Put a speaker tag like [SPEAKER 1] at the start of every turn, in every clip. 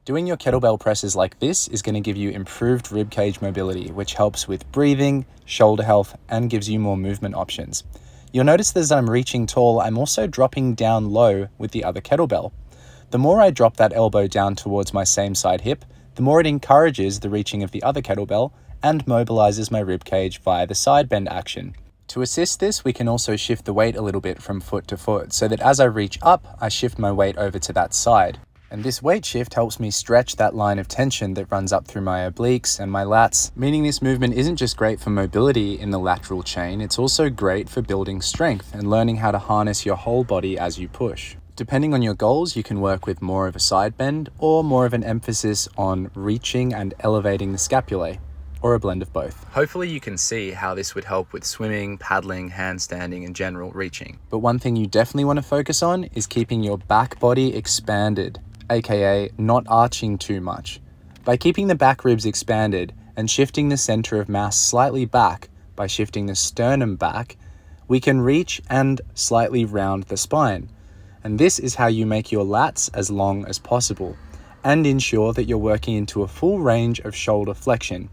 [SPEAKER 1] Doing your kettlebell presses like this is going to give you improved ribcage mobility, which helps with breathing, shoulder health, and gives you more movement options. You'll notice that as I'm reaching tall, I'm also dropping down low with the other kettlebell. The more I drop that elbow down towards my same side hip, the more it encourages the reaching of the other kettlebell and mobilizes my ribcage via the side bend action. To assist this, we can also shift the weight a little bit from foot to foot, so that as I reach up, I shift my weight over to that side. And this weight shift helps me stretch that line of tension that runs up through my obliques and my lats, meaning this movement isn't just great for mobility in the lateral chain, it's also great for building strength and learning how to harness your whole body as you push. Depending on your goals, you can work with more of a side bend or more of an emphasis on reaching and elevating the scapulae, or a blend of both. Hopefully you can see how this would help with swimming, paddling, handstanding, and general reaching. But one thing you definitely want to focus on is keeping your back body expanded, aka not arching too much. By keeping the back ribs expanded and shifting the center of mass slightly back by shifting the sternum back, we can reach and slightly round the spine. And this is how you make your lats as long as possible and ensure that you're working into a full range of shoulder flexion.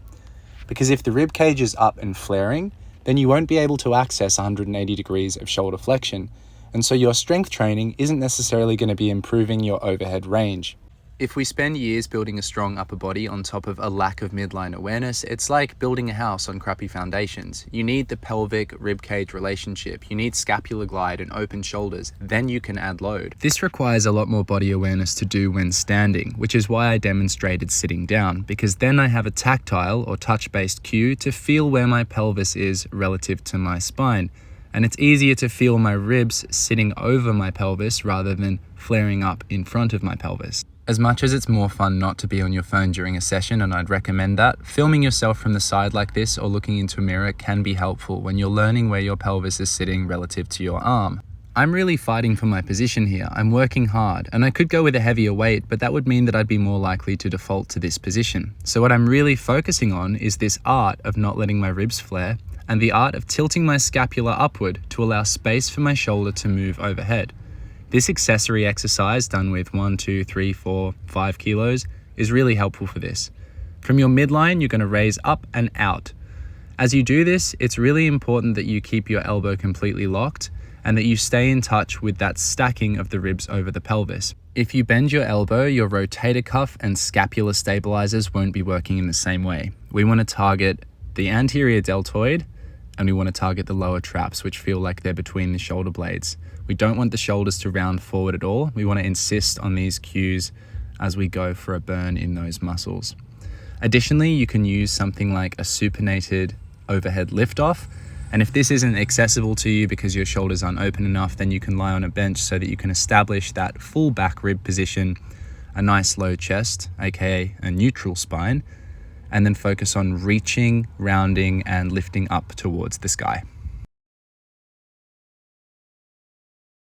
[SPEAKER 1] Because if the rib cage is up and flaring, then you won't be able to access 180 degrees of shoulder flexion, and so your strength training isn't necessarily going to be improving your overhead range. If we spend years building a strong upper body on top of a lack of midline awareness, it's like building a house on crappy foundations. You need the pelvic ribcage relationship, you need scapular glide and open shoulders, then you can add load. This requires a lot more body awareness to do when standing, which is why I demonstrated sitting down, because then I have a tactile or touch-based cue to feel where my pelvis is relative to my spine. And it's easier to feel my ribs sitting over my pelvis rather than flaring up in front of my pelvis. As much as it's more fun not to be on your phone during a session, and I'd recommend that, filming yourself from the side like this or looking into a mirror can be helpful when you're learning where your pelvis is sitting relative to your arm. I'm really fighting for my position here. I'm working hard, and I could go with a heavier weight, but that would mean that I'd be more likely to default to this position. So what I'm really focusing on is this art of not letting my ribs flare, and the art of tilting my scapula upward to allow space for my shoulder to move overhead. This accessory exercise done with 1, 2, 3, 4, 5 kilos is really helpful for this. From your midline, you're going to raise up and out. As you do this, it's really important that you keep your elbow completely locked and that you stay in touch with that stacking of the ribs over the pelvis. If you bend your elbow, your rotator cuff and scapular stabilizers won't be working in the same way. We want to target the anterior deltoid, and we want to target the lower traps, which feel like they're between the shoulder blades. We don't want the shoulders to round forward at all. We want to insist on these cues as we go for a burn in those muscles. Additionally, you can use something like a supinated overhead lift-off. And if this isn't accessible to you because your shoulders aren't open enough, then you can lie on a bench so that you can establish that full back rib position, a nice low chest, aka a neutral spine, and then focus on reaching, rounding, and lifting up towards the sky.